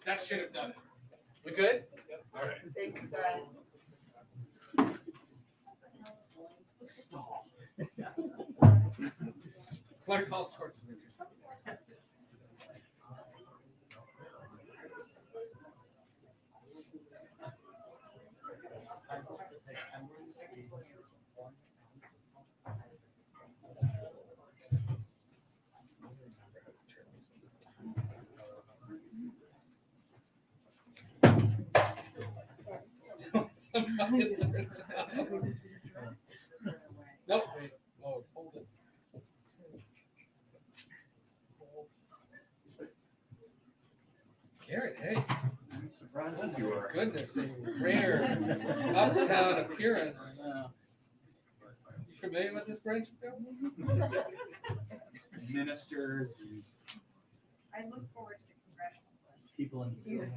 That should have done it. We good? All right. Thanks, guys. Stall. Learn all sorts of interesting. Nope. Oh, hold it. Garrett, hey. Surprised as you are. Goodness, a rare uptown appearance. You familiar with this branch of government? Ministers and I look forward to the congressional question. people in the.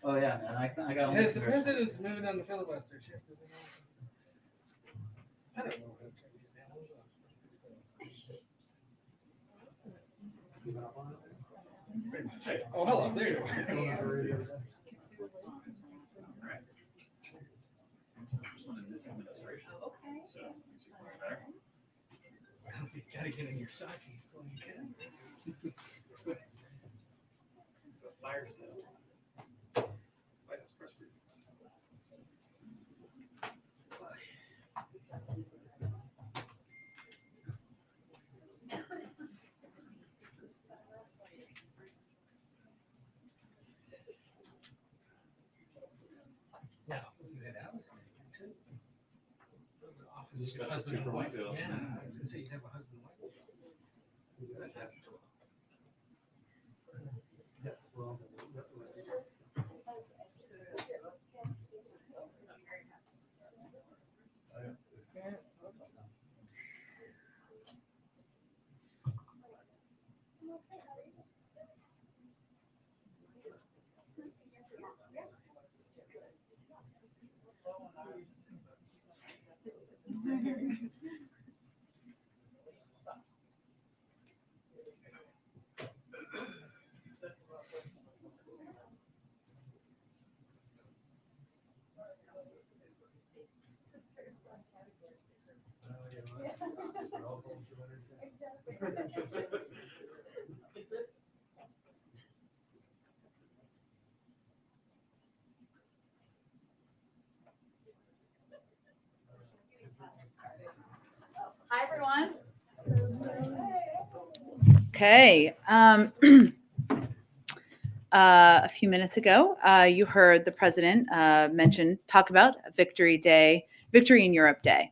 Oh yeah, man, I got. Yes, the president's moving on the filibuster shift. I don't know. Oh, hello, there you are. Alright. First one in this administration. Okay. So, makes you feel better. You gotta get in your socket when you can. It's a fire sale. White House press briefings. Now, you had Alice too. Office Special husband and two wife. for Yeah, Whiteville. I was gonna say you have a husband and wife. Yes, well. Hi, everyone. Okay. A few minutes ago, you heard the president talk about Victory in Europe Day,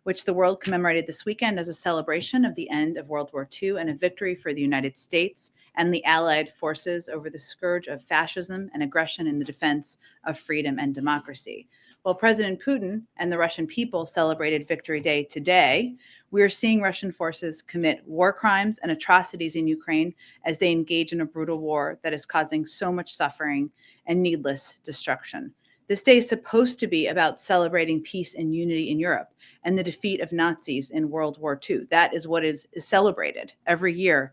which the world commemorated this weekend as a celebration of the end of World War II and a victory for the United States and the Allied forces over the scourge of fascism and aggression in the defense of freedom and democracy. While President Putin and the Russian people celebrated Victory Day today, we are seeing Russian forces commit war crimes and atrocities in Ukraine as they engage in a brutal war that is causing so much suffering and needless destruction. This day is supposed to be about celebrating peace and unity in Europe and the defeat of Nazis in World War II. That is what is celebrated every year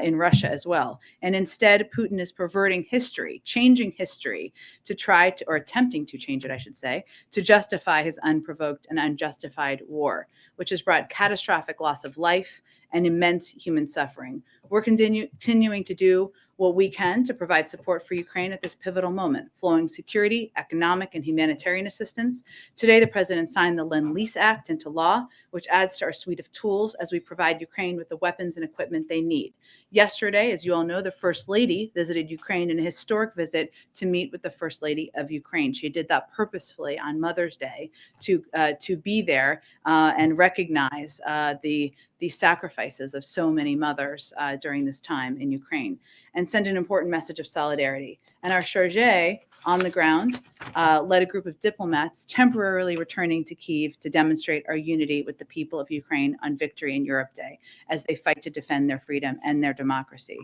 in Russia as well. And instead, Putin is perverting history, changing history to try to, or attempting to change it, I should say, to justify his unprovoked and unjustified war, which has brought catastrophic loss of life and immense human suffering. We're continuing to do what we can to provide support for Ukraine at this pivotal moment, flowing security, economic, and humanitarian assistance. Today, the president signed the Lend-Lease Act into law, which adds to our suite of tools as we provide Ukraine with the weapons and equipment they need. Yesterday, as you all know, the First Lady visited Ukraine in a historic visit to meet with the First Lady of Ukraine. She did that purposefully on Mother's Day to be there and recognize the sacrifices of so many mothers during this time in Ukraine. And send an important message of solidarity. And our chargé on the ground led a group of diplomats temporarily returning to Kyiv to demonstrate our unity with the people of Ukraine on Victory in Europe Day as they fight to defend their freedom and their democracy.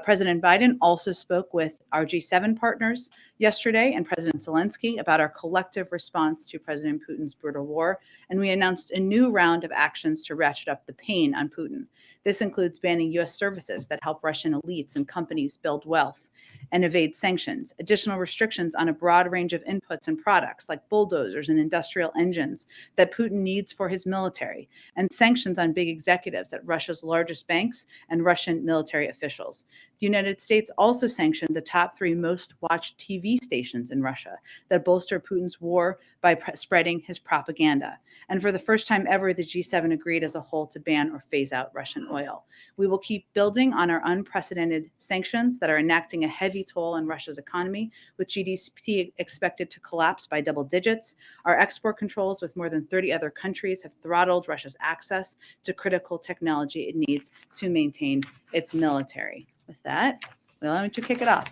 President Biden also spoke with our G7 partners yesterday and President Zelensky about our collective response to President Putin's brutal war, and we announced a new round of actions to ratchet up the pain on Putin. This includes banning U.S. services that help Russian elites and companies build wealth and evade sanctions, additional restrictions on a broad range of inputs and products like bulldozers and industrial engines that Putin needs for his military, and sanctions on big executives at Russia's largest banks and Russian military officials. The United States also sanctioned the top 3 most watched TV stations in Russia that bolster Putin's war by spreading his propaganda. And for the first time ever, the G7 agreed as a whole to ban or phase out Russian oil. We will keep building on our unprecedented sanctions that are enacting a heavy toll on Russia's economy, with GDP expected to collapse by double digits. Our export controls with more than 30 other countries have throttled Russia's access to critical technology it needs to maintain its military. With that, well, why don't you kick it off?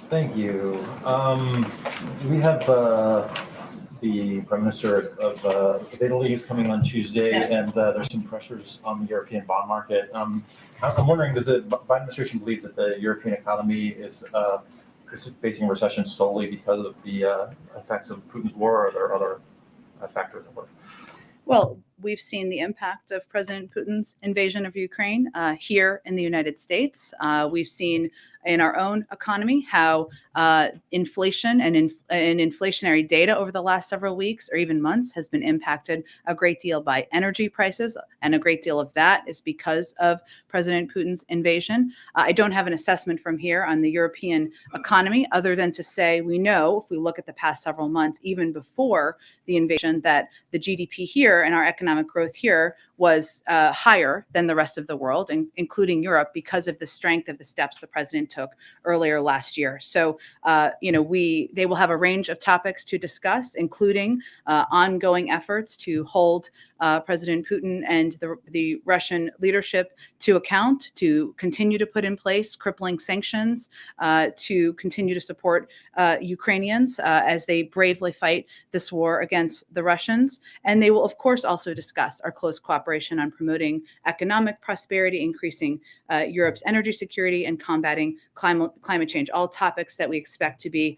Thank you. We have the Prime Minister of Italy is coming on Tuesday, and there's some pressures on the European bond market. I'm wondering, does the Biden administration believe that the European economy is facing recession solely because of the effects of Putin's war, or are there other factors at work? Well, we've seen the impact of President Putin's invasion of Ukraine here in the United States. We've seen in our own economy how inflation and inflationary data over the last several weeks or even months has been impacted a great deal by energy prices, and a great deal of that is because of President Putin's invasion. I don't have an assessment from here on the European economy other than to say we know, if we look at the past several months, even before the invasion, that the GDP here and our economic growth here was higher than the rest of the world, including Europe, because of the strength of the steps the president took earlier last year. So, they will have a range of topics to discuss, including ongoing efforts to hold President Putin and the Russian leadership to account, to continue to put in place crippling sanctions, to continue to support Ukrainians as they bravely fight this war against the Russians. And they will, of course, also discuss our close cooperation on promoting economic prosperity, increasing Europe's energy security, and combating climate change, all topics that we expect to be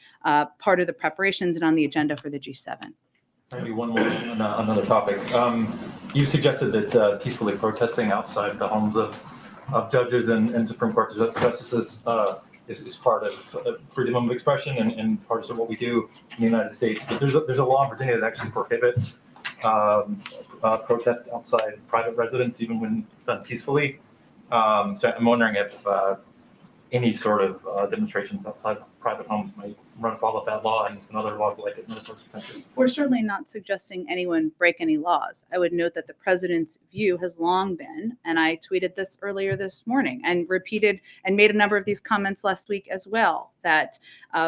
part of the preparations and on the agenda for the G7. Maybe one more on another topic. You suggested that peacefully protesting outside the homes of judges and Supreme Court justices is part of freedom of expression and part of what we do in the United States. But there's a law in Virginia that actually prohibits protest outside private residence, even when it's done peacefully. So I'm wondering if any sort of demonstrations outside private homes might run afoul of that law and other laws like it in other sorts of countries. We're certainly not suggesting anyone break any laws. I would note that the president's view has long been, and I tweeted this earlier this morning and repeated and made a number of these comments last week as well, that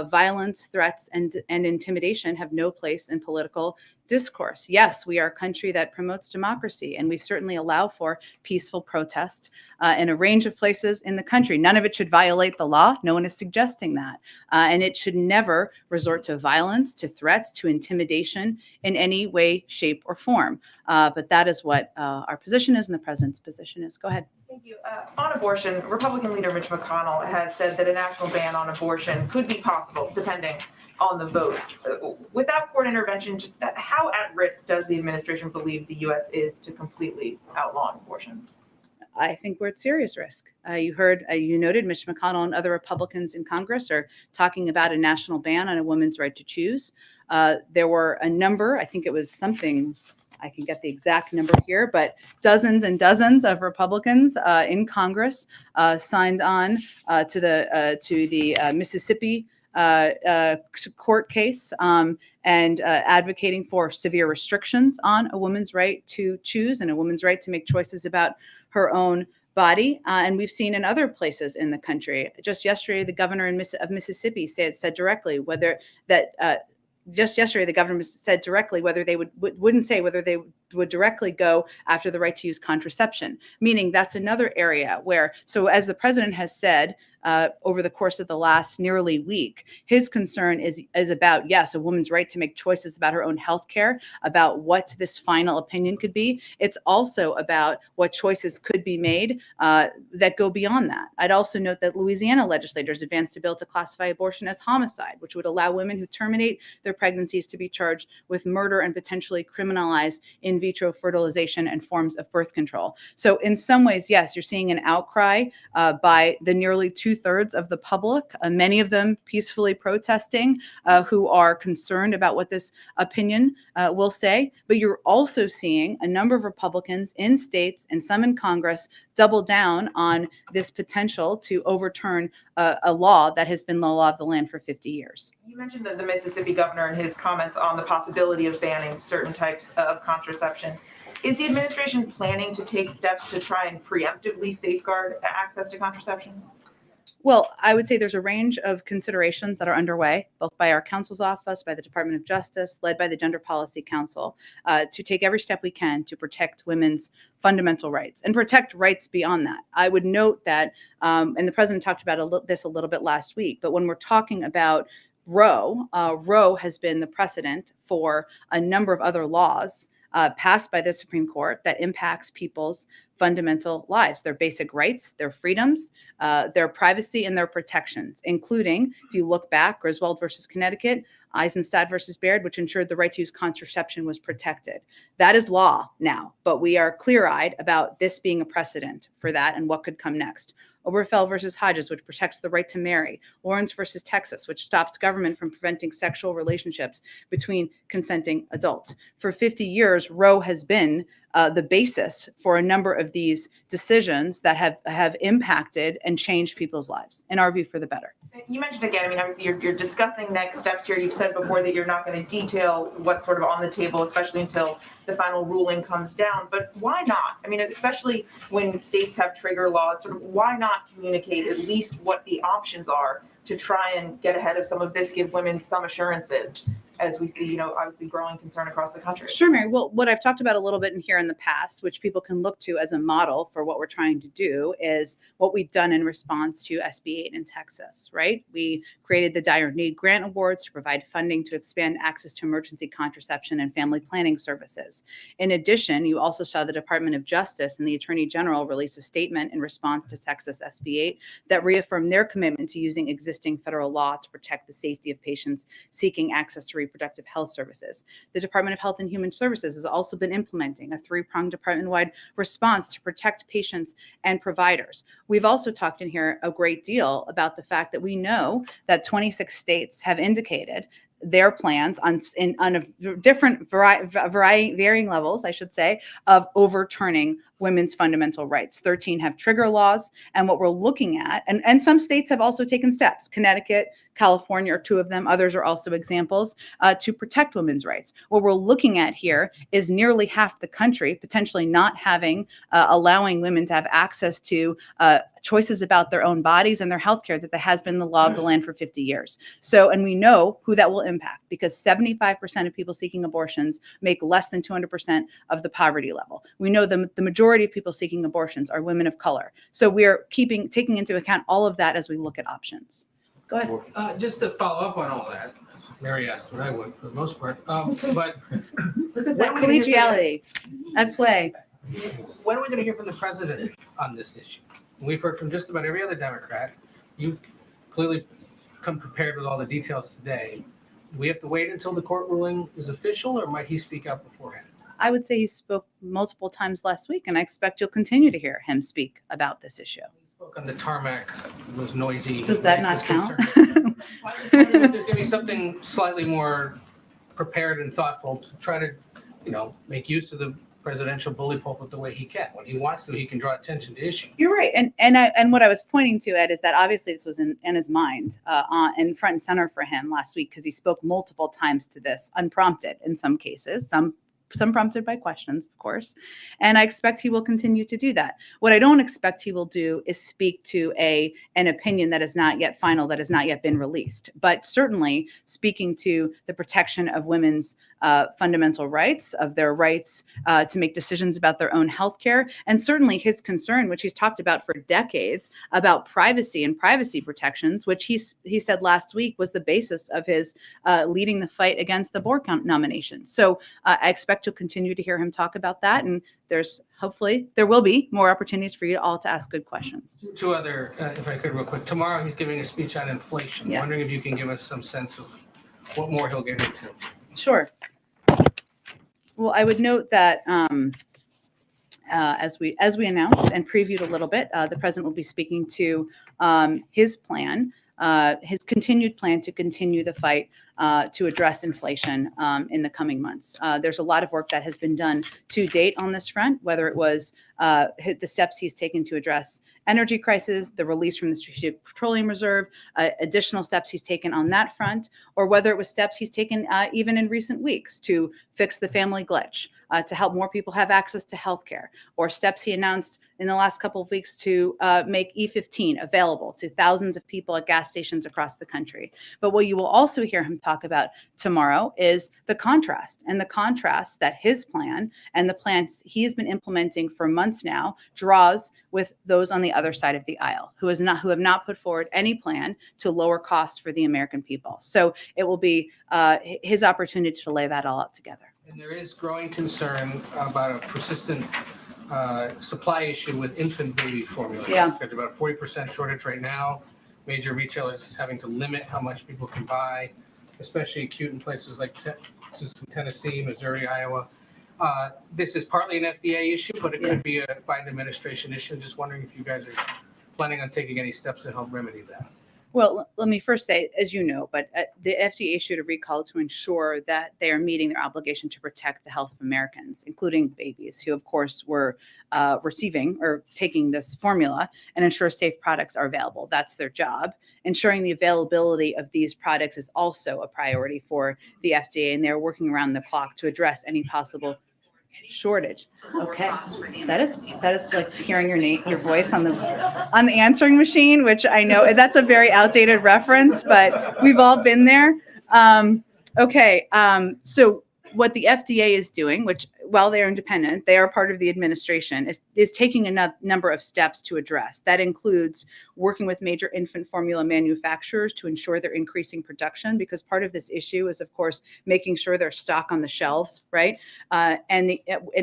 violence, threats, and intimidation have no place in political discourse. Yes, we are a country that promotes democracy, and we certainly allow for peaceful protest in a range of places in the country. None of it should violate the law. No one is suggesting that. And it should never resort to violence, to threats, to intimidation in any way, shape, or form. But that is what our position is and the president's position is. Go ahead. Thank you. On abortion, Republican leader Mitch McConnell has said that a national ban on abortion could be possible, depending on the votes. Without court intervention, just how at risk does the administration believe the U.S. is to completely outlaw abortion? I think we're at serious risk. You noted Mitch McConnell and other Republicans in Congress are talking about a national ban on a woman's right to choose. There were a number, I think it was something, I can get the exact number here, but dozens and dozens of Republicans in Congress signed on to the Mississippi court case and advocating for severe restrictions on a woman's right to choose and a woman's right to make choices about her own body. And we've seen in other places in the country. Just yesterday, the governor of Mississippi said directly whether that. Just yesterday, the governor said directly whether they wouldn't say whether they would directly go after the right to use contraception, meaning that's another area where, so as the president has said, over the course of the last nearly week. His concern is about, yes, a woman's right to make choices about her own health care, about what this final opinion could be. It's also about what choices could be made that go beyond that. I'd also note that Louisiana legislators advanced a bill to classify abortion as homicide, which would allow women who terminate their pregnancies to be charged with murder and potentially criminalize in vitro fertilization and forms of birth control. So in some ways, yes, you're seeing an outcry by the nearly 2/3 of the public, many of them peacefully protesting, who are concerned about what this opinion will say. But you're also seeing a number of Republicans in states and some in Congress double down on this potential to overturn a law that has been the law of the land for 50 years. You mentioned the Mississippi governor and his comments on the possibility of banning certain types of contraception. Is the administration planning to take steps to try and preemptively safeguard access to contraception? Well, I would say there's a range of considerations that are underway, both by our counsel's office, by the Department of Justice, led by the Gender Policy Council, to take every step we can to protect women's fundamental rights and protect rights beyond that. I would note that, and the president talked about this a little bit last week, but when we're talking about Roe, Roe has been the precedent for a number of other laws passed by the Supreme Court that impacts people's fundamental lives, their basic rights, their freedoms, their privacy, and their protections, including, if you look back, Griswold versus Connecticut, Eisenstadt versus Baird, which ensured the right to use contraception was protected. That is law now, but we are clear-eyed about this being a precedent for that and what could come next. Obergefell versus Hodges, which protects the right to marry. Lawrence versus Texas, which stops government from preventing sexual relationships between consenting adults. For 50 years, Roe has been the basis for a number of these decisions that have impacted and changed people's lives, in our view, for the better. You mentioned again, I mean, obviously you're discussing next steps here. You've said before that you're not going to detail what's sort of on the table, especially until the final ruling comes down. But why not? I mean, especially when states have trigger laws, sort of why not communicate at least what the options are to try and get ahead of some of this, give women some assurances, as we see, obviously growing concern across the country. Sure, Mary. Well, what I've talked about a little bit in the past, which people can look to as a model for what we're trying to do, is what we've done in response to SB 8 in Texas, right? We created the Dire Need Grant Awards to provide funding to expand access to emergency contraception and family planning services. In addition, you also saw the Department of Justice and the Attorney General release a statement in response to Texas SB 8 that reaffirmed their commitment to using existing federal law to protect the safety of patients seeking access to reproductive health services. The Department of Health and Human Services has also been implementing a three-pronged department-wide response to protect patients and providers. We've also talked in here a great deal about the fact that we know that 26 states have indicated their plans on a different varying levels, I should say, of overturning women's fundamental rights. 13 have trigger laws, and what we're looking at, and some states have also taken steps. Connecticut, California are two of them. Others are also examples to protect women's rights. What we're looking at here is nearly half the country potentially not allowing women to have access to choices about their own bodies and their healthcare that has been the law of the land for 50 years. So, and we know who that will impact because 75% of people seeking abortions make less than 200% of the poverty level. We know the majority of people seeking abortions are women of color. So we're taking into account all of that as we look at options. Go ahead. Just to follow up on all that, Mary asked what I would for the most part, but Look at that collegiality at play. when are we going to hear from the president on this issue? We've heard from just about every other Democrat. You've clearly come prepared with all the details today. Do we have to wait until the court ruling is official, or might he speak out beforehand? I would say he spoke multiple times last week, and I expect you'll continue to hear him speak about this issue. He spoke on the tarmac, it was noisy. Does that not count? I just wondered if there's going to be something slightly more prepared and thoughtful to try to, make use of the presidential bully pulpit the way he can. When he wants to, he can draw attention to issues. You're right, and what I was pointing to, Ed, is that obviously this was in his mind and front and center for him last week because he spoke multiple times to this, unprompted in some cases, some prompted by questions, of course, and I expect he will continue to do that. What I don't expect he will do is speak to an opinion that is not yet final, that has not yet been released, but certainly speaking to the protection of women's fundamental rights, of their rights to make decisions about their own health care, and certainly his concern, which he's talked about for decades, about privacy and privacy protections, which he said last week was the basis of his leading the fight against the board nomination. So I expect to continue to hear him talk about that, and hopefully there will be more opportunities for you all to ask good questions. Two other, if I could real quick. Tomorrow he's giving a speech on inflation. Yeah. Wondering if you can give us some sense of what more he'll get into. Sure. Well, I would note that as we announced and previewed a little bit, the president will be speaking to his plan, his continued plan to continue the fight to address inflation in the coming months. There's a lot of work that has been done to date on this front, whether it was the steps he's taken to address energy crisis, the release from the Strategic Petroleum Reserve, additional steps he's taken on that front, or whether it was steps he's taken even in recent weeks to fix the family glitch, to help more people have access to healthcare, or steps he announced in the last couple of weeks to make E15 available to thousands of people at gas stations across the country. But what you will also hear him talk about tomorrow is the contrast that his plan and the plans he's been implementing for months now draws with those on the other side of the aisle who have not put forward any plan to lower costs for the American people. So it will be his opportunity to lay that all out together. And there is growing concern about a persistent supply issue with infant baby formula. Yeah. There's about a 40% shortage right now. Major retailers having to limit how much people can buy, especially acute in places like Tennessee, Missouri, Iowa. This is partly an FDA issue, but it could be a Biden administration issue. Just wondering if you guys are planning on taking any steps to help remedy that. Well, let me first say, as you know, but the FDA issued a recall to ensure that they are meeting their obligation to protect the health of Americans, including babies, who, of course, were receiving or taking this formula, and ensure safe products are available. That's their job. Ensuring the availability of these products is also a priority for the FDA, and they're working around the clock to address any possible shortage. Okay, that is like hearing your voice on the answering machine, which I know that's a very outdated reference, but we've all been there. So what the FDA is doing, which while they are independent, they are part of the administration, is taking a number of steps to address. That includes working with major infant formula manufacturers to ensure they're increasing production, because part of this issue is, of course, making sure there's stock on the shelves, right? And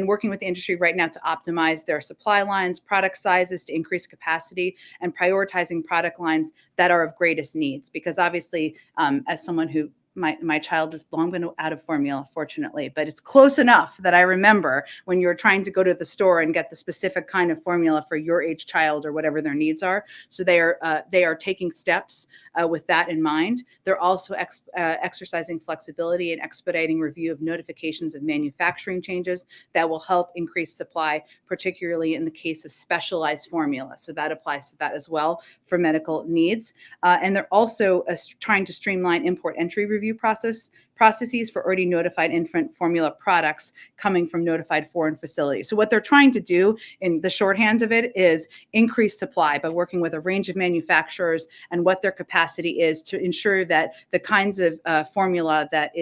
working with the industry right now to optimize their supply lines, product sizes to increase capacity, and prioritizing product lines that are of greatest needs. Because obviously, as someone who my child has long been out of formula, fortunately, but it's close enough that I remember when you're trying to go to the store and get the specific kind of formula for your age child or whatever their needs are. So they are taking steps with that in mind. They're also exercising flexibility and expediting review of notifications of manufacturing changes that will help increase supply, particularly in the case of specialized formula. So that applies to that as well for medical needs. And they're also trying to streamline import entry review processes for already notified infant formula products coming from notified foreign facilities. So what they're trying to do in the shorthand of it is increase supply by working with a range of manufacturers and what their capacity is to ensure that the kinds of formula that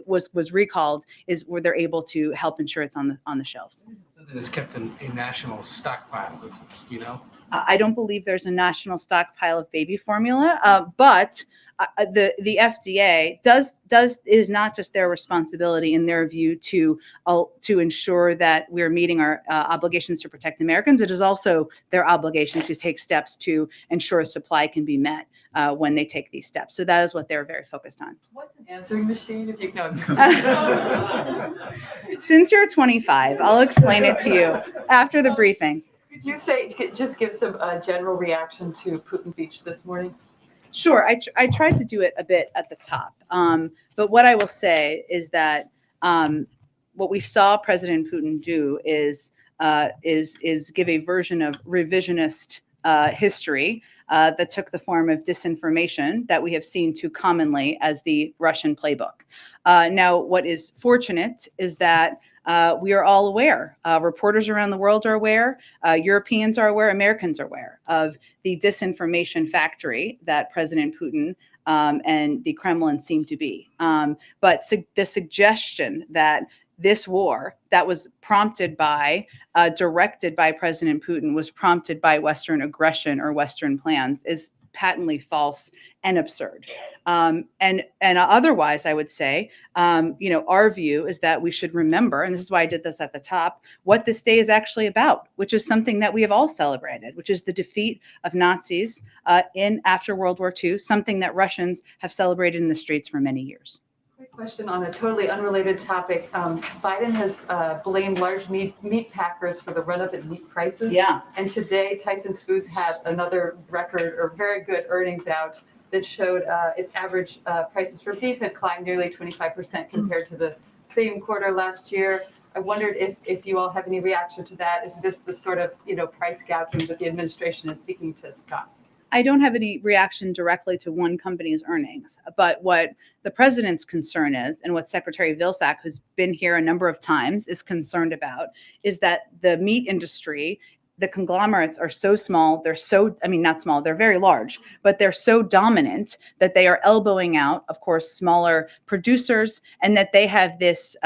was recalled is where they're able to help ensure it's on the shelves. Something that's kept in a national stockpile, you know? I don't believe there's a national stockpile of baby formula, but the FDA is not just their responsibility in their view to ensure that we're meeting our obligations to protect Americans. It is also their obligation to take steps to ensure supply can be met when they take these steps. So that is what they're very focused on. What's an answering machine? If you know. Since you're 25, I'll explain it to you after the briefing. Could you just give some general reaction to Putin speech this morning? Sure, I tried to do it a bit at the top, but what I will say is that what we saw President Putin do is give a version of revisionist history that took the form of disinformation that we have seen too commonly as the Russian playbook. Now, what is fortunate is that we are all aware. Reporters around the world are aware. Europeans are aware. Americans are aware of the disinformation factory that President Putin and the Kremlin seem to be. But the suggestion that this war that was prompted by, directed by President Putin, was prompted by Western aggression or Western plans is patently false and absurd. And otherwise, I would say, our view is that we should remember, and this is why I did this at the top, what this day is actually about, which is something that we have all celebrated, which is the defeat of Nazis after World War II, something that Russians have celebrated in the streets for many years. Quick question on a totally unrelated topic. Biden has blamed large meat packers for the run-up in meat prices. Yeah. And today, Tyson's Foods had another record or very good earnings out that showed its average prices for beef had climbed nearly 25% compared to the same quarter last year. I wondered if you all have any reaction to that. Is this the sort of price gouging that the administration is seeking to stop? I don't have any reaction directly to one company's earnings, but what the president's concern is, and what Secretary Vilsack, who's been here a number of times, is concerned about, is that the meat industry, the conglomerates are so small, not small, they're very large, but they're so dominant that they are elbowing out, of course, smaller producers, and that they have this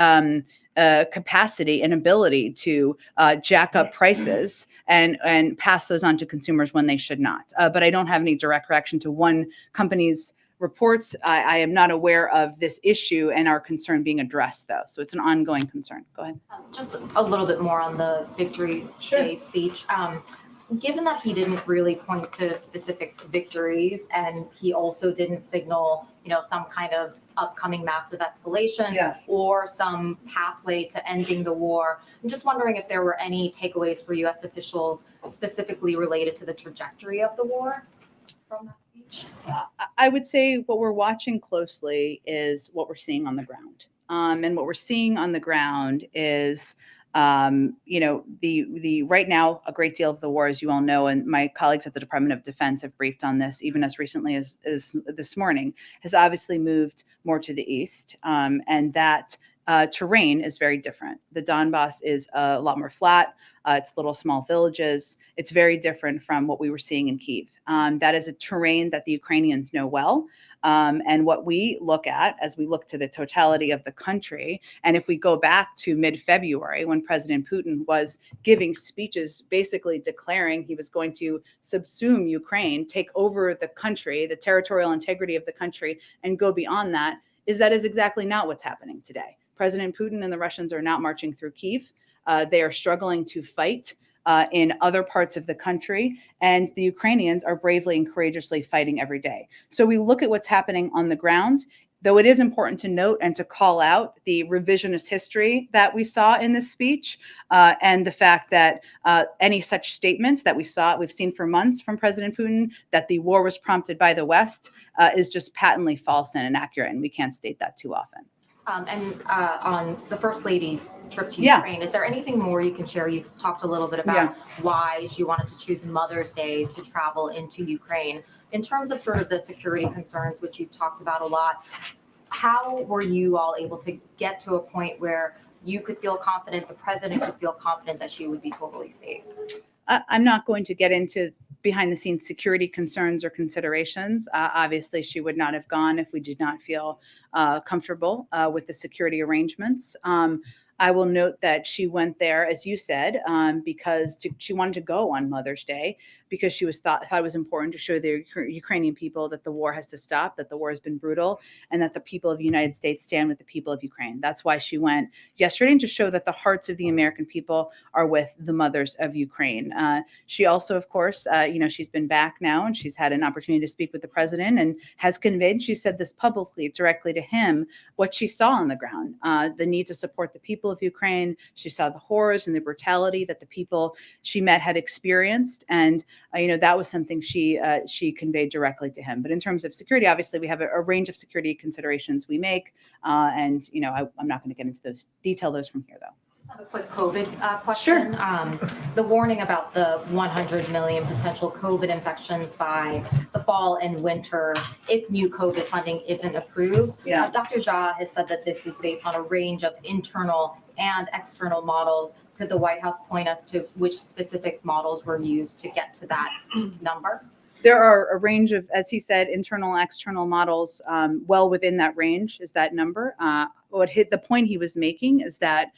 capacity and ability to jack up prices and pass those on to consumers when they should not. But I don't have any direct reaction to one company's reports. I am not aware of this issue and our concern being addressed, though. So it's an ongoing concern. Go ahead. Just a little bit more on the Victory Day speech. Given that he didn't really point to specific victories and he also didn't signal, some kind of upcoming massive escalation or some pathway to ending the war, I'm just wondering if there were any takeaways for U.S. officials specifically related to the trajectory of the war from that speech? I would say what we're watching closely is what we're seeing on the ground. And what we're seeing on the ground is the right now, a great deal of the war, as you all know, and my colleagues at the Department of Defense have briefed on this, even as recently as this morning, has obviously moved more to the east. And that terrain is very different. The Donbass is a lot more flat. It's little small villages. It's very different from what we were seeing in Kyiv. That is a terrain that the Ukrainians know well. And what we look at as we look to the totality of the country, and if we go back to mid-February when President Putin was giving speeches basically declaring he was going to subsume Ukraine, take over the country, the territorial integrity of the country, and go beyond that is exactly not what's happening today. President Putin and the Russians are not marching through Kyiv. They are struggling to fight in other parts of the country, and the Ukrainians are bravely and courageously fighting every day. So we look at what's happening on the ground, though it is important to note and to call out the revisionist history that we saw in this speech, and the fact that any such statement that we've seen for months from President Putin, that the war was prompted by the West, is just patently false and inaccurate, and we can't state that too often. And on the First Lady's trip to Ukraine, is there anything more you can share? You talked a little bit about why she wanted to choose Mother's Day to travel into Ukraine. In terms of sort of the security concerns, which you've talked about a lot, how were you all able to get to a point where you could feel confident, the president could feel confident that she would be totally safe? I'm not going to get into behind the scenes security concerns or considerations. Obviously, she would not have gone if we did not feel comfortable with the security arrangements. I will note that she went there, as you said, because she wanted to go on Mother's Day because she thought it was important to show the Ukrainian people that the war has to stop, that the war has been brutal, and that the people of the United States stand with the people of Ukraine. That's why she went yesterday, and to show that the hearts of the American people are with the mothers of Ukraine. She also, of course, she's been back now, and she's had an opportunity to speak with the president, and has conveyed, she said this publicly, directly to him, what she saw on the ground, the need to support the people of Ukraine. She saw the horrors and the brutality that the people she met had experienced, and that was something she conveyed directly to him. But in terms of security, obviously, we have a range of security considerations we make, and I'm not going to get into those from here, though. Just have a quick COVID question. Sure. The warning about the 100 million potential COVID infections by the fall and winter if new COVID funding isn't approved. Dr. Jha has said that this is based on a range of internal and external models. Could the White House point us to which specific models were used to get to that number? There are a range of, as he said, internal and external models. Well within that range is that number. The point he was making is that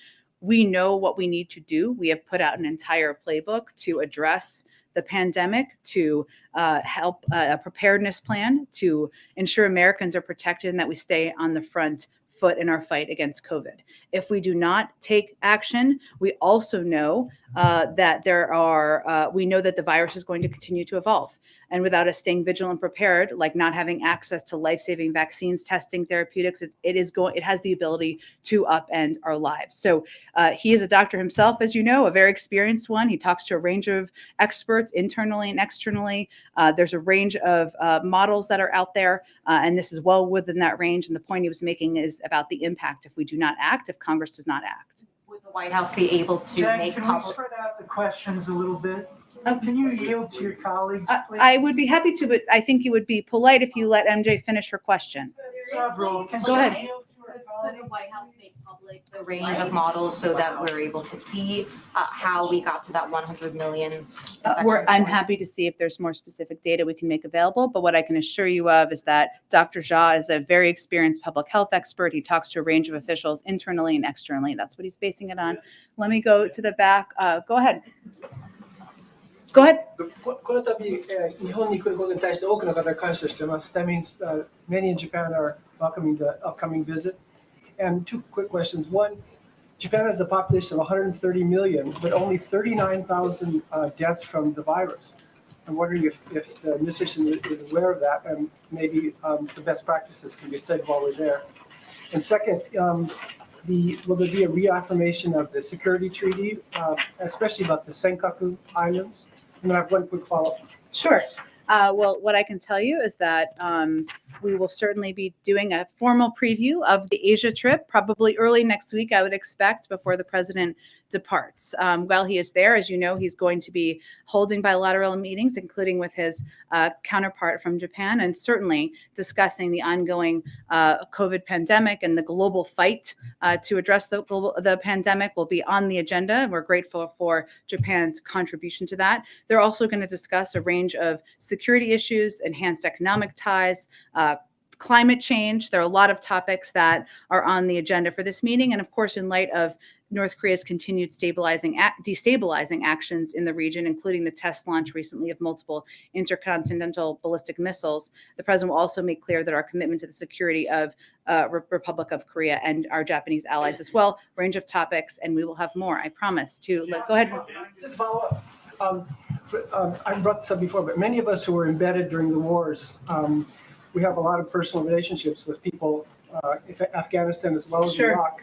we know what we need to do. We have put out an entire playbook to address the pandemic, to help a preparedness plan, to ensure Americans are protected and that we stay on the front foot in our fight against COVID. If we do not take action, we also know that we know that the virus is going to continue to evolve. And without us staying vigilant and prepared, like not having access to life-saving vaccines, testing, therapeutics, it has the ability to upend our lives. So he is a doctor himself, as you know, a very experienced one. He talks to a range of experts internally and externally. There's a range of models that are out there, and this is well within that range. And the point he was making is about the impact if we do not act, if Congress does not act. Would the White House be able to Jen, make can we public? spread out the questions a little bit? Can you yield to your colleagues, please? I would be happy to, but I think it would be polite if you let MJ finish her question. Several. Can Go you ahead. yield to our Could the colleagues? White House make public the range of models so that we're able to see how we got to that 100 million? I'm infections? happy to see if there's more specific data we can make available, but what I can assure you of is that Dr. Jha is a very experienced public health expert. He talks to a range of officials internally and externally. That's what he's basing it on. Let me go to the back. Go ahead. Go ahead. この度、日本に来ることに対して多くの方が感謝してます。That means many in Japan are welcoming the upcoming visit. And two quick questions. One, Japan has a population of 130 million, but only 39,000 deaths from the virus. I'm wondering if the administration is aware of that, and maybe some best practices can be studied while we're there. And second, will there be a reaffirmation of the security treaty, especially about the Senkaku Islands? And then I have one quick follow-up. Sure. Well, what I can tell you is that we will certainly be doing a formal preview of the Asia trip, probably early next week, I would expect, before the president departs. While he is there, as you know, he's going to be holding bilateral meetings, including with his counterpart from Japan, and certainly discussing the ongoing COVID pandemic and the global fight to address the pandemic will be on the agenda. And we're grateful for Japan's contribution to that. They're also going to discuss a range of security issues, enhanced economic ties, climate change. There are a lot of topics that are on the agenda for this meeting. And of course, in light of North Korea's continued destabilizing actions in the region, including the test launch recently of multiple intercontinental ballistic missiles, the president will also make clear that our commitment to the security of Republic of Korea and our Japanese allies as well, range of topics, and we will have more, I promise. Go ahead. Just follow up. I brought this up before, but many of us who were embedded during the wars, we have a lot of personal relationships with people in Afghanistan as well as Sure. Iraq.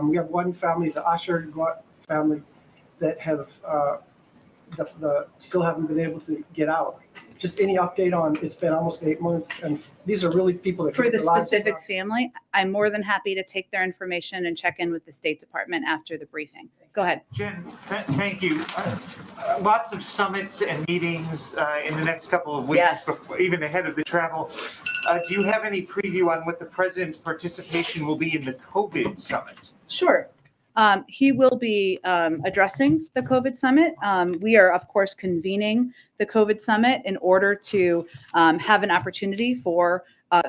We have one family, the Asher family, that have still haven't been able to get out. Just any update on, it's been almost 8 months, and these are really people that For the give their lives for specific us. family, I'm more than happy to take their information and check in with the State Department after the briefing. Go ahead. Jen, thank you. Lots of summits and meetings in the next couple of weeks, Yes. even ahead of the travel. Do you have any preview on what the president's participation will be in the COVID summits? Sure. He will be addressing the COVID summit. We are, of course, convening the COVID summit in order to have an opportunity for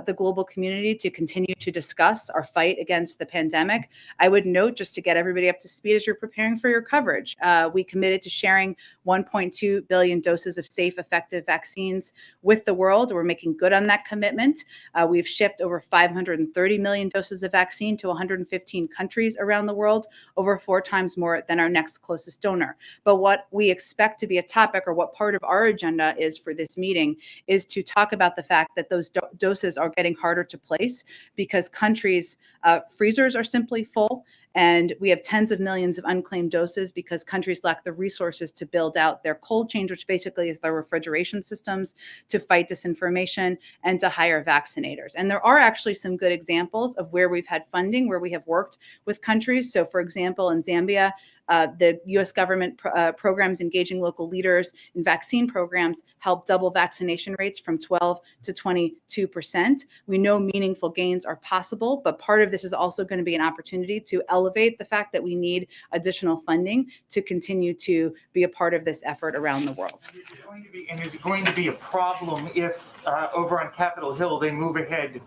the global community to continue to discuss our fight against the pandemic. I would note, just to get everybody up to speed as you're preparing for your coverage, we committed to sharing 1.2 billion doses of safe, effective vaccines with the world. We're making good on that commitment. We've shipped over 530 million doses of vaccine to 115 countries around the world, over 4 times more than our next closest donor. But what we expect to be a topic, or what part of our agenda is for this meeting, is to talk about the fact that those doses are getting harder to place because countries' freezers are simply full. And we have tens of millions of unclaimed doses because countries lack the resources to build out their cold chain, which basically is their refrigeration systems, to fight disinformation and to hire vaccinators. And there are actually some good examples of where we've had funding, where we have worked with countries. So for example, in Zambia, The U.S. government programs engaging local leaders in vaccine programs help double vaccination rates from 12 to 22%. We know meaningful gains are possible, but part of this is also going to be an opportunity to elevate the fact that we need additional funding to continue to be a part of this effort around the world. Is it going to be a problem if over on Capitol Hill they move ahead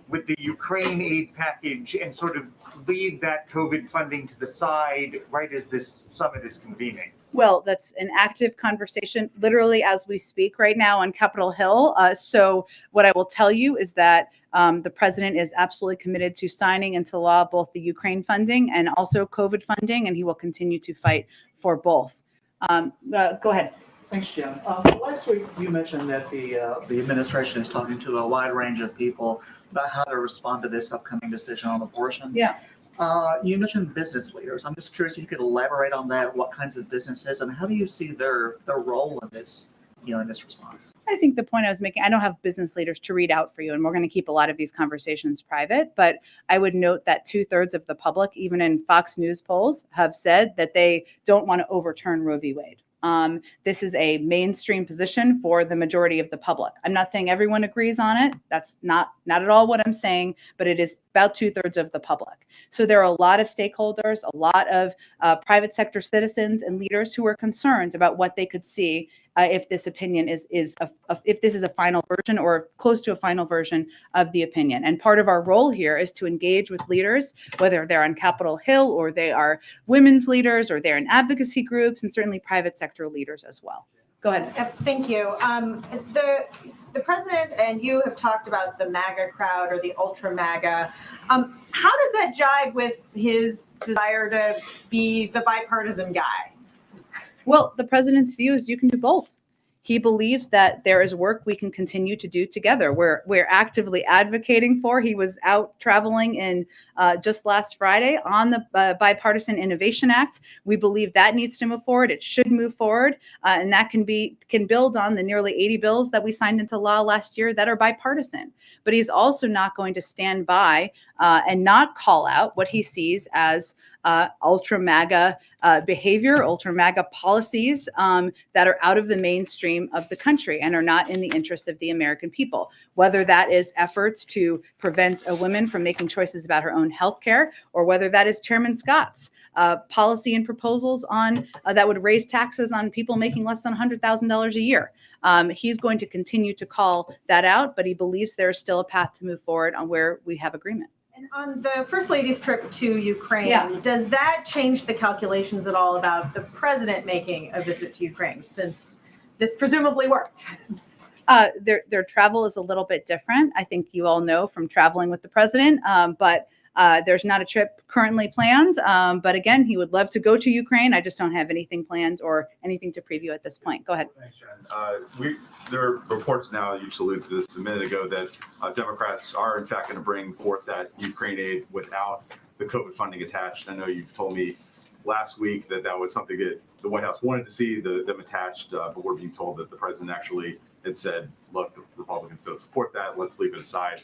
with the Ukraine aid package and sort of leave that COVID funding to the side right as this summit is convening? Well, that's an active conversation literally as we speak right now on Capitol Hill. So what I will tell you is that the president is absolutely committed to signing into law both the Ukraine funding and also COVID funding, and he will continue to fight for both. Go ahead. Thanks, Jim. Last week, you mentioned that the administration is talking to a wide range of people about how to respond to this upcoming decision on abortion. Yeah. You mentioned business leaders. I'm just curious if you could elaborate on that. What kinds of businesses, and how do you see their role in this, in this response? I think the point I was making, I don't have business leaders to read out for you, and we're going to keep a lot of these conversations private, but I would note that 2/3 of the public, even in Fox News polls, have said that they don't want to overturn Roe v. Wade. This is a mainstream position for the majority of the public. I'm not saying everyone agrees on it. That's not at all what I'm saying, but it is about 2/3 of the public. So there are a lot of stakeholders, a lot of private sector citizens and leaders who are concerned about what they could see if this opinion if this is a final version or close to a final version of the opinion. And part of our role here is to engage with leaders, whether they're on Capitol Hill or they are women's leaders or they're in advocacy groups, and certainly private sector leaders as well. Go ahead. Thank you. The president and you have talked about the MAGA crowd or the ultra MAGA. How does that jive with his desire to be the bipartisan guy? Well, the president's view is you can do both. He believes that there is work we can continue to do together. We're actively advocating for. He was out traveling in just last Friday on the Bipartisan Innovation Act. We believe that needs to move forward. It should move forward, and that can build on the nearly 80 bills that we signed into law last year that are bipartisan. But he's also not going to stand by and not call out what he sees as ultra MAGA behavior, ultra MAGA policies that are out of the mainstream of the country and are not in the interest of the American people. Whether that is efforts to prevent a woman from making choices about her own health care, or whether that is Chairman Scott's policy and proposals on that would raise taxes on people making less than $100,000 a year. He's going to continue to call that out, but he believes there is still a path to move forward on where we have agreement. And on the First Lady's trip to Ukraine, Yeah. does that change the calculations at all about the president making a visit to Ukraine, since this presumably worked? Their travel is a little bit different. I think you all know from traveling with the president, but there's not a trip currently planned. But again, he would love to go to Ukraine. I just don't have anything planned or anything to preview at this point. Go ahead. Thanks, Jen. There are reports now, you just alluded to this a minute ago, that Democrats are in fact going to bring forth that Ukraine aid without the COVID funding attached. I know you told me last week that that was something that the White House wanted to see them attached, but we're being told that the president actually had said, look, the Republicans don't support that. Let's leave it aside.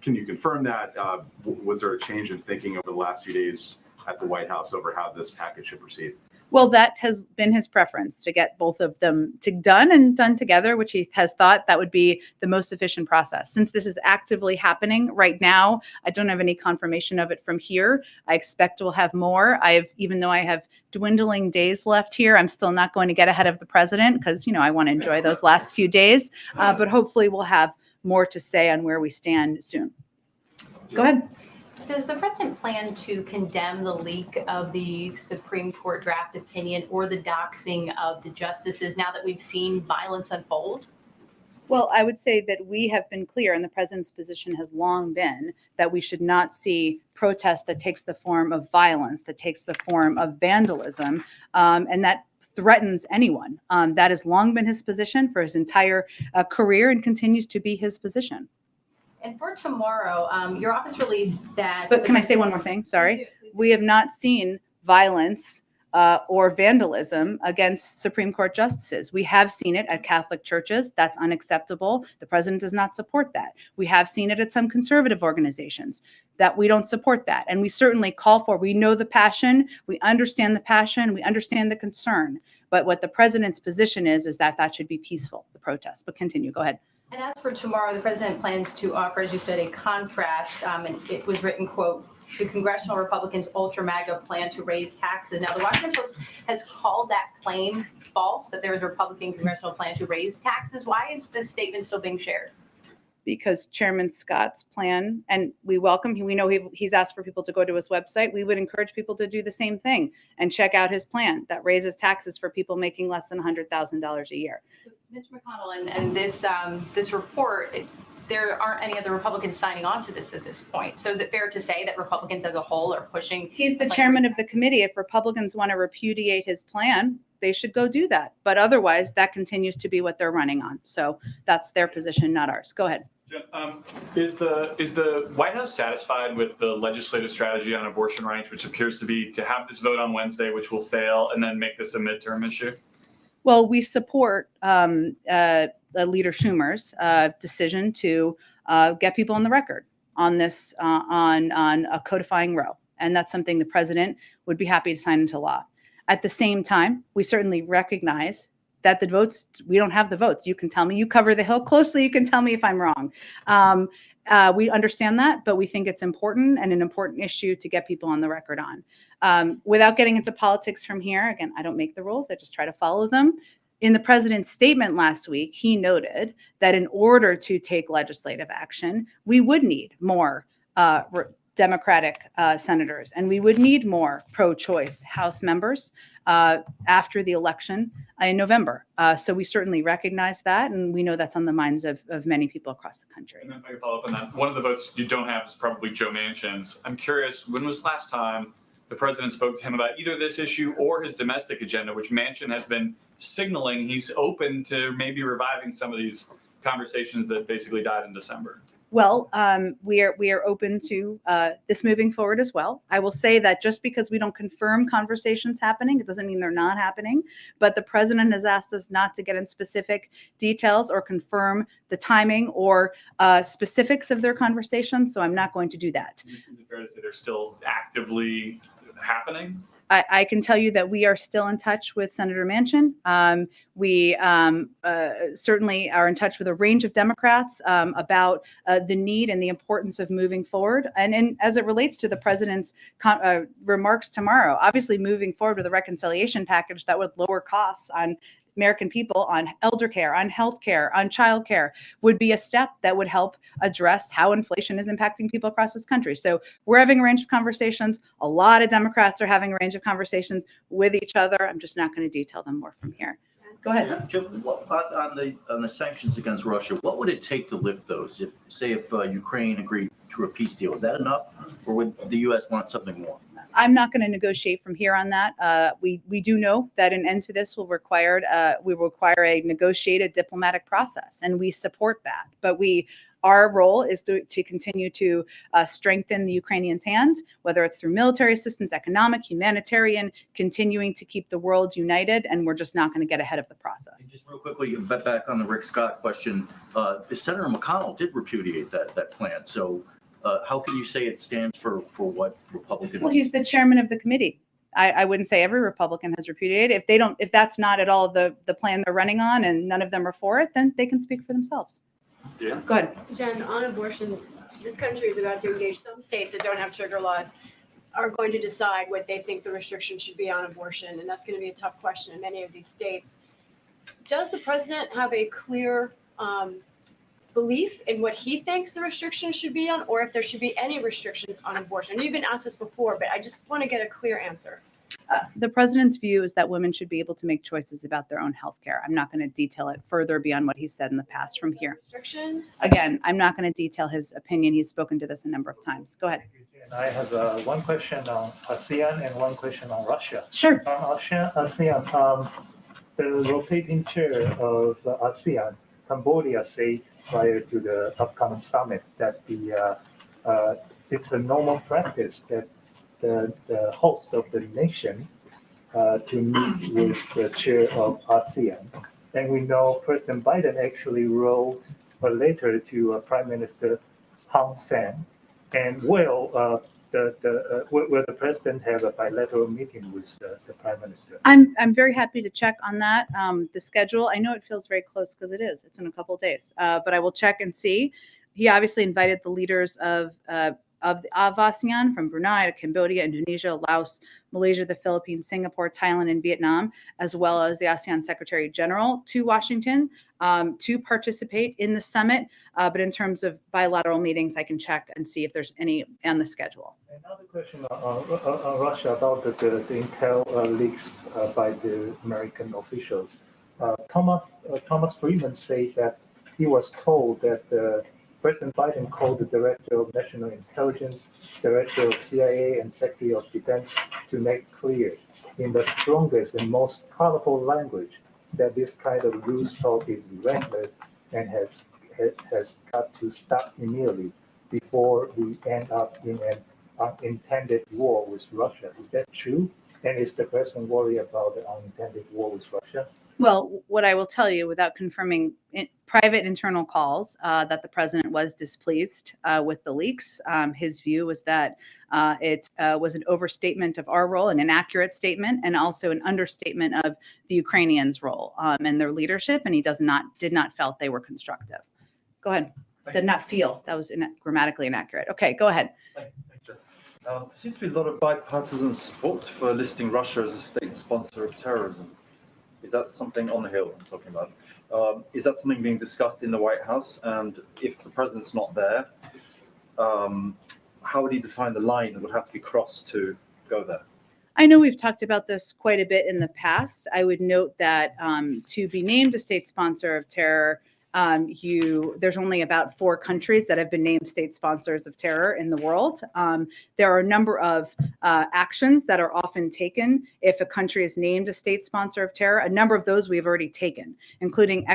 Can you confirm that? Was there a change in thinking over the last few days at the White House over how this package should proceed? Well, that has been his preference, to get both of them done together, which he has thought that would be the most efficient process. Since this is actively happening right now, I don't have any confirmation of it from here. I expect we'll have more. Even though I have dwindling days left here, I'm still not going to get ahead of the president because, I want to enjoy those last few days. But hopefully we'll have more to say on where we stand soon. Go ahead. Does the president plan to condemn the leak of the Supreme Court draft opinion or the doxing of the justices now that we've seen violence unfold? Well, I would say that we have been clear, and the president's position has long been that we should not see protest that takes the form of violence, that takes the form of vandalism, and that threatens anyone. That has long been his position for his entire career and continues to be his position. And for tomorrow, your office released that. But can I say one more thing? Sorry. We have not seen violence or vandalism against Supreme Court justices. We have seen it at Catholic churches. That's unacceptable. The president does not support that. We have seen it at some conservative organizations. that we don't support that. And we certainly call for, we know the passion, we understand the passion, we understand the concern. But what the president's position is that that should be peaceful, the protest. But continue, go ahead. And as for tomorrow, the president plans to offer, as you said, a contrast, and it was written, quote, to congressional Republicans' ultra MAGA plan to raise taxes. Now, the Washington Post has called that claim false, that there is a Republican congressional plan to raise taxes. Why is this statement still being shared? Because Chairman Scott's plan, and we welcome him, we know he's asked for people to go to his website. We would encourage people to do the same thing and check out his plan that raises taxes for people making less than $100,000 a year. Mitch McConnell and this report, there aren't any other Republicans signing on to this at this point. So is it fair to say that Republicans as a whole are pushing? He's the chairman of the committee. If Republicans want to repudiate his plan, they should go do that. But otherwise, that continues to be what they're running on. So that's their position, not ours. Go ahead. Is the White House satisfied with the legislative strategy on abortion rights, which appears to be to have this vote on Wednesday, which will fail, and then make this a midterm issue? Well, we support Leader Schumer's decision to get people on the record on this, on a codifying Roe. And that's something the president would be happy to sign into law. At the same time, we certainly recognize that the votes, we don't have the votes. You can tell me, you cover the Hill closely, you can tell me if I'm wrong. We understand that, but we think it's important and an important issue to get people on the record on. Without getting into politics from here, again, I don't make the rules, I just try to follow them. In the president's statement last week, he noted that in order to take legislative action, we would need more Democratic senators, and we would need more pro-choice House members after the election in November. So we certainly recognize that, and we know that's on the minds of many people across the country. And then if I can follow up on that, one of the votes you don't have is probably Joe Manchin's. I'm curious, when was the last time the president spoke to him about either this issue or his domestic agenda, which Manchin has been signaling he's open to maybe reviving some of these conversations that basically died in December? Well, we are open to this moving forward as well. I will say that just because we don't confirm conversations happening, it doesn't mean they're not happening. But the president has asked us not to get in specific details or confirm the timing or specifics of their conversations. So I'm not going to do that. Is it fair to say they're still actively happening? I can tell you that we are still in touch with Senator Manchin. We certainly are in touch with a range of Democrats about the need and the importance of moving forward. And as it relates to the president's remarks tomorrow, obviously moving forward with a reconciliation package that would lower costs on American people, on elder care, on health care, on child care, would be a step that would help address how inflation is impacting people across this country. So we're having a range of conversations. A lot of Democrats are having a range of conversations with each other. I'm just not going to detail them more from here. Go ahead. Jim, on the sanctions against Russia, what would it take to lift those? If Ukraine agreed to a peace deal, is that enough, or would the U.S. want something more? I'm not going to negotiate from here on that. We do know that an end to this will require a negotiated diplomatic process, and we support that. But our role is to continue to strengthen the Ukrainians' hands, whether it's through military assistance, economic, humanitarian, continuing to keep the world united, and we're just not going to get ahead of the process. And just real quickly, back on the Rick Scott question, Senator McConnell did repudiate that plan. So how can you say it stands for what Republicans? Well, he's the chairman of the committee. I wouldn't say every Republican has repudiated. If that's not at all the plan they're running on, and none of them are for it, then they can speak for themselves. Yeah. Go ahead. Jen, on abortion, this country is about to engage. Some states that don't have trigger laws are going to decide what they think the restrictions should be on abortion, and that's going to be a tough question in many of these states. Does the president have a clear belief in what he thinks the restrictions should be on, or if there should be any restrictions on abortion? You've been asked this before, but I just want to get a clear answer. The president's view is that women should be able to make choices about their own health care. I'm not going to detail it further beyond what he said in the past from here. Restrictions? Again, I'm not going to detail his opinion. He's spoken to this a number of times. Go ahead. And I have one question on ASEAN and one question on Russia. Sure. On ASEAN, the rotating chair of ASEAN, Cambodia, said prior to the upcoming summit that it's a normal practice that the host of the nation to meet with the chair of ASEAN. And we know President Biden actually wrote a letter to Prime Minister Hun Sen And will the president have a bilateral meeting with the prime minister? I'm very happy to check on that. The schedule, I know it feels very close because it is. It's in a couple of days, but I will check and see. He obviously invited the leaders of ASEAN from Brunei to Cambodia, Indonesia, Laos, Malaysia, the Philippines, Singapore, Thailand, and Vietnam, as well as the ASEAN Secretary General to Washington to participate in the summit. But in terms of bilateral meetings, I can check and see if there's any on the schedule. Another question on Russia about the intel leaks by the American officials. Thomas Friedman said that he was told that President Biden called the Director of National Intelligence, Director of CIA, and Secretary of Defense to make clear in the strongest and most colorful language that this kind of loose talk is relentless and has got to stop immediately before we end up in an unintended war with Russia. Is that true? And is the president worried about the unintended war with Russia? Well, what I will tell you without confirming private internal calls that the president was displeased with the leaks. His view was that it was an overstatement of our role, an inaccurate statement, and also an understatement of the Ukrainians' role and their leadership. And he did not felt they were constructive. Go ahead. Did not feel. That was grammatically inaccurate. Okay, go ahead. Thank you. There seems to be a lot of bipartisan support for listing Russia as a state sponsor of terrorism. Is that something on the Hill I'm talking about? Is that something being discussed in the White House? And if the president's not there, how would he define the line that would have to be crossed to go there? I know we've talked about this quite a bit in the past. I would note that to be named a state sponsor of terror, there's only about 4 countries that have been named state sponsors of terror in the world. There are a number of actions that are often taken if a country is named a state sponsor of terror. A number of those we have already taken, including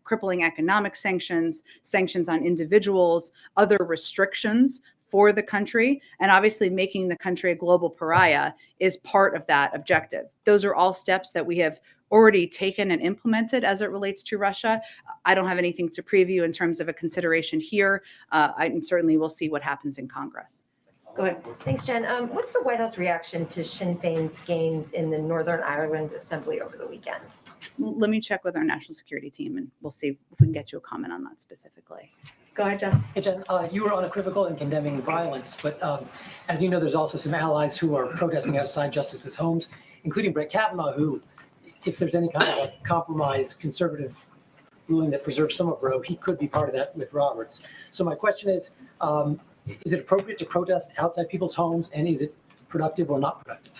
crippling economic sanctions, sanctions on individuals, other restrictions for the country, and obviously making the country a global pariah is part of that objective. Those are all steps that we have already taken and implemented as it relates to Russia. I don't have anything to preview in terms of a consideration here. And certainly we'll see what happens in Congress. Go ahead. Thanks, Jen. What's the White House reaction to Sinn Féin's gains in the Northern Ireland Assembly over the weekend? Let me check with our national security team and we'll see if we can get you a comment on that specifically. Go ahead, John. Hey, Jen, you were unequivocal in condemning violence, but as you know, there's also some allies who are protesting outside justices' homes, including Brett Kavanaugh, who, if there's any kind of a compromise conservative ruling that preserves some of Roe, he could be part of that with Roberts. So my question is it appropriate to protest outside people's homes, and is it productive or not productive?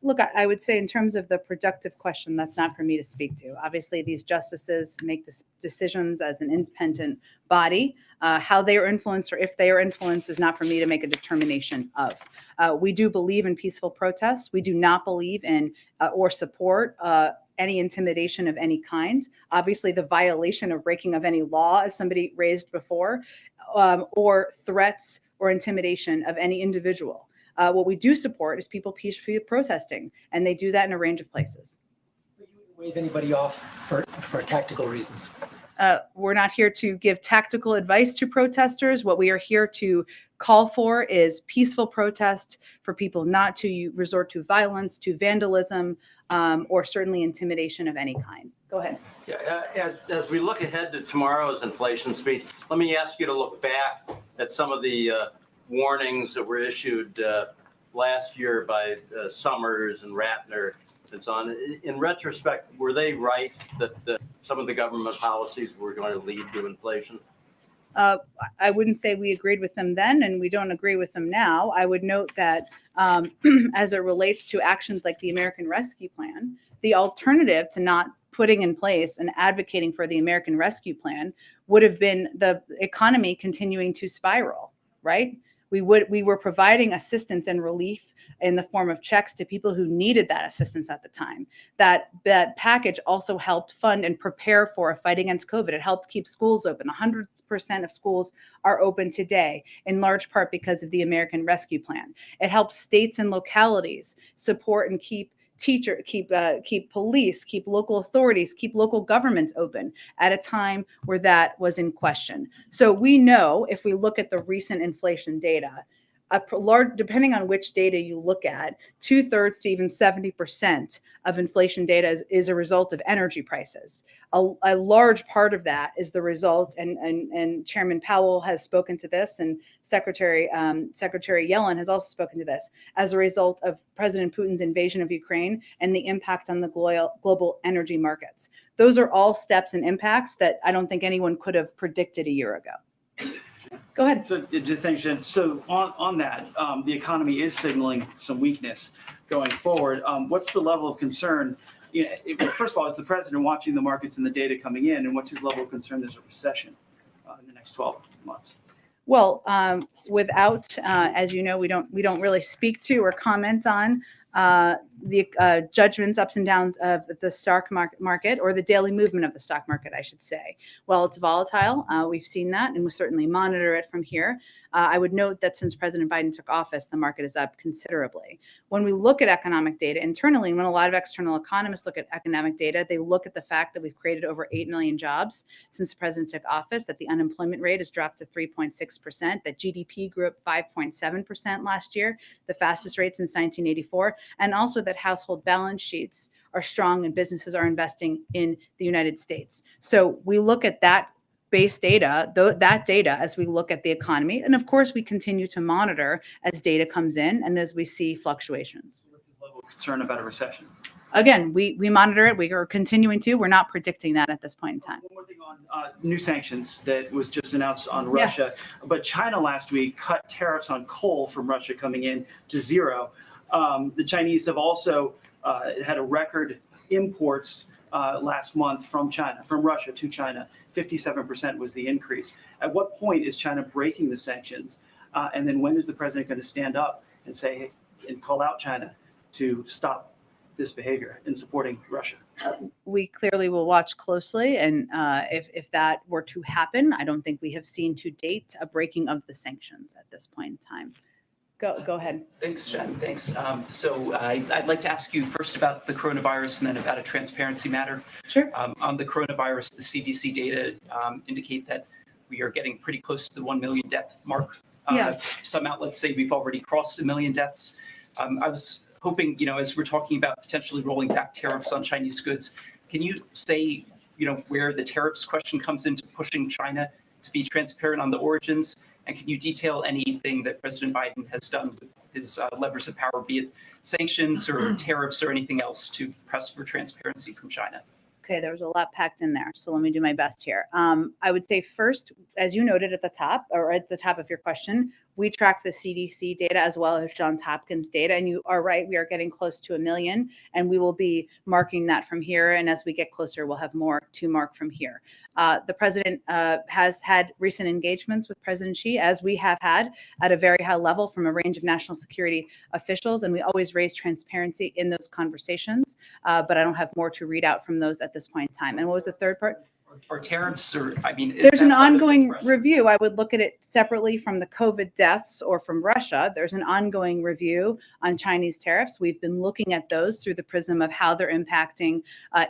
Look, I would say in terms of the productive question, that's not for me to speak to. Obviously, these justices make decisions as an independent body. How they are influenced or if they are influenced is not for me to make a determination of. We do believe in peaceful protests. We do not believe in or support any intimidation of any kind. Obviously, the violation or breaking of any law, as somebody raised before, or threats or intimidation of any individual. What we do support is people peacefully protesting, and they do that in a range of places. But you wouldn't wave anybody off for tactical reasons. We're not here to give tactical advice to protesters. What we are here to call for is peaceful protest, for people not to resort to violence, to vandalism, or certainly intimidation of any kind. Go ahead. Yeah, as we look ahead to tomorrow's inflation speech, let me ask you to look back at some of the warnings that were issued last year by Summers and Ratner and so on. In retrospect, were they right that some of the government policies were going to lead to inflation? I wouldn't say we agreed with them then, and we don't agree with them now. I would note that as it relates to actions like the American Rescue Plan, the alternative to not putting in place and advocating for the American Rescue Plan would have been the economy continuing to spiral, right? We were providing assistance and relief in the form of checks to people who needed that assistance at the time. That package also helped fund and prepare for a fight against COVID. It helped keep schools open. 100% of schools are open today, in large part because of the American Rescue Plan. It helps states and localities support and keep keep police, keep local authorities, keep local governments open at a time where that was in question. So we know, if we look at the recent inflation data, depending on which data you look at, 2/3 to even 70% of inflation data is a result of energy prices. A large part of that is the result, and Chairman Powell has spoken to this, and Secretary Yellen has also spoken to this, as a result of President Putin's invasion of Ukraine and the impact on the global energy markets. Those are all steps and impacts that I don't think anyone could have predicted a year ago. Go ahead. So, thanks, Jen. So on that, the economy is signaling some weakness going forward. What's the level of concern? First of all, is the president watching the markets and the data coming in, and what's his level of concern there's a recession in the next 12 months? Well, without, as you know, we don't really speak to or comment on the judgments, ups and downs of the stock market, or the daily movement of the stock market, I should say. While it's volatile, we've seen that, and we'll certainly monitor it from here. I would note that since President Biden took office, the market is up considerably. When we look at economic data internally, and when a lot of external economists look at economic data, they look at the fact that we've created over 8 million jobs since the president took office, that the unemployment rate has dropped to 3.6%, that GDP grew up 5.7% last year, the fastest rate since 1984, and also that household balance sheets are strong and businesses are investing in the United States. So we look at that base data, that data, as we look at the economy. And of course, we continue to monitor as data comes in and as we see fluctuations. What's the level of concern about a recession? Again, we monitor it. We are continuing to. We're not predicting that at this point in time. One more thing on new sanctions that was just announced on Russia. But China last week cut tariffs on coal from Russia coming in to 0. The Chinese have also had a record imports last month from Russia to China. 57% was the increase. At what point is China breaking the sanctions? And then when is the president going to stand up and say, hey, and call out China to stop this behavior in supporting Russia? We clearly will watch closely. And if that were to happen, I don't think we have seen to date a breaking of the sanctions at this point in time. Go ahead. Thanks, Jen. Thanks. So I'd like to ask you first about the coronavirus and then about a transparency matter. Sure. On the coronavirus, the CDC data indicate that we are getting pretty close to the 1 million death mark. Some outlets say we've already crossed 1 million deaths. I was hoping, as we're talking about potentially rolling back tariffs on Chinese goods, can you say, where the tariffs question comes into pushing China to be transparent on the origins? And can you detail anything that President Biden has done with his levers of power, be it sanctions or tariffs or anything else, to press for transparency from China? Okay, there was a lot packed in there, so let me do my best here. I would say first, as you noted at the top of your question, we track the CDC data as well as Johns Hopkins data, and you are right, we are getting close to 1 million, and we will be marking that from here, and as we get closer, we'll have more to mark from here. The president has had recent engagements with President Xi, as we have had at a very high level from a range of national security officials, and we always raise transparency in those conversations, but I don't have more to read out from those at this point in time. And what was the third part? Or tariffs, or there's an ongoing review. I would look at it separately from the COVID deaths or from Russia. There's an ongoing review on Chinese tariffs. We've been looking at those through the prism of how they're impacting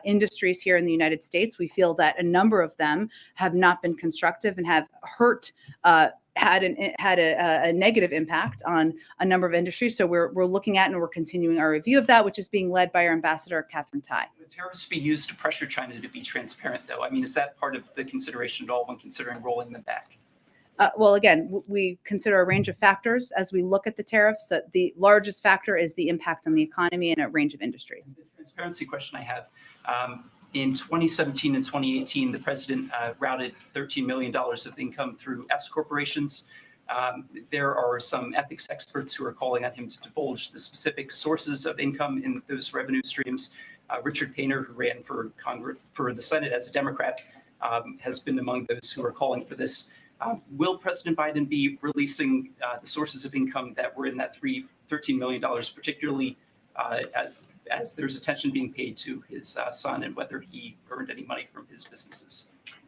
industries here in the United States. We feel that a number of them have not been constructive and have had a negative impact on a number of industries. So we're looking at and we're continuing our review of that, which is being led by our ambassador, Catherine Tai. Would tariffs be used to pressure China to be transparent, though? I mean, is that part of the consideration at all when considering rolling them back? Well, again, we consider a range of factors as we look at the tariffs. The largest factor is the impact on the economy in a range of industries. The transparency question I have, in 2017 and 2018, the president routed $13 million of income through S corporations. There are some ethics experts who are calling on him to divulge the specific sources of income in those revenue streams. Richard Painter, who ran for the Senate as a Democrat, has been among those who are calling for this. Will President Biden be releasing the sources of income that were in that $13 million, particularly as there's attention being paid to his son and whether he earned any money from his businesses?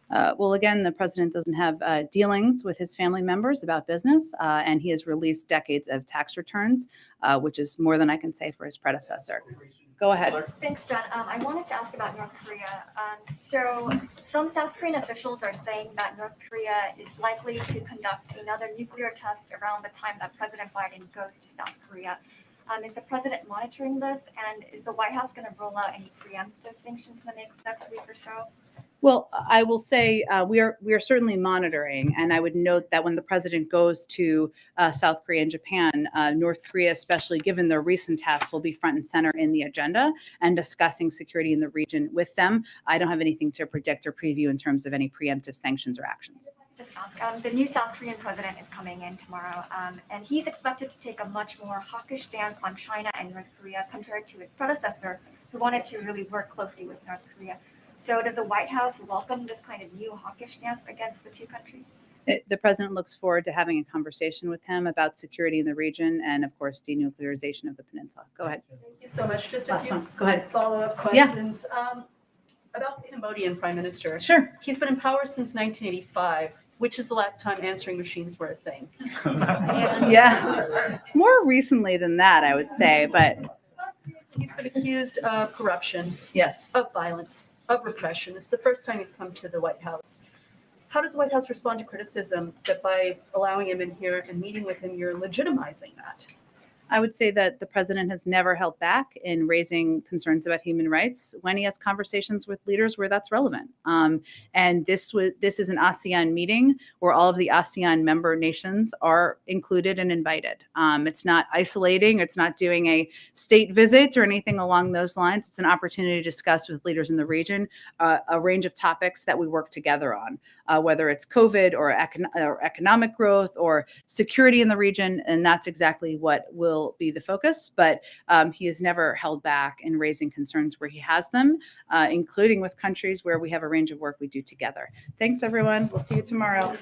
Well, again, the president doesn't have dealings with his family members about business, and he has released decades of tax returns, which is more than I can say for his predecessor. Go ahead. Thanks, John. I wanted to ask about North Korea. So some South Korean officials are saying that North Korea is likely to conduct another nuclear test around the time that President Biden goes to South Korea. Is the president monitoring this, and is the White House going to roll out any preemptive sanctions in the next week or so? Well, I will say we are certainly monitoring, and I would note that when the president goes to South Korea and Japan, North Korea, especially given their recent tasks, will be front and center in the agenda and discussing security in the region with them. I don't have anything to predict or preview in terms of any preemptive sanctions or actions. Just ask. The new South Korean president is coming in tomorrow, and he's expected to take a much more hawkish stance on China and North Korea compared to his predecessor, who wanted to really work closely with North Korea. So does the White House welcome this kind of new hawkish stance against the two countries? The president looks forward to having a conversation with him about security in the region and, of course, denuclearization of the peninsula. Go ahead. Thank you so much. Just a Last few one. Go ahead. follow-up Yeah. questions. About the Cambodian prime minister. Sure. He's been in power since 1985, which is the last time answering machines were a thing. Yeah. More recently than that, I would say, but He's been accused of corruption. Yes. Of violence, of repression. It's the first time he's come to the White House. How does the White House respond to criticism that by allowing him in here and meeting with him, you're legitimizing that? I would say that the president has never held back in raising concerns about human rights when he has conversations with leaders where that's relevant. And this is an ASEAN meeting where all of the ASEAN member nations are included and invited. It's not isolating. It's not doing a state visit or anything along those lines. It's an opportunity to discuss with leaders in the region a range of topics that we work together on, whether it's COVID or economic growth or security in the region. And that's exactly what will be the focus, but he has never held back in raising concerns where he has them, including with countries where we have a range of work we do together. Thanks, everyone. We'll see you tomorrow.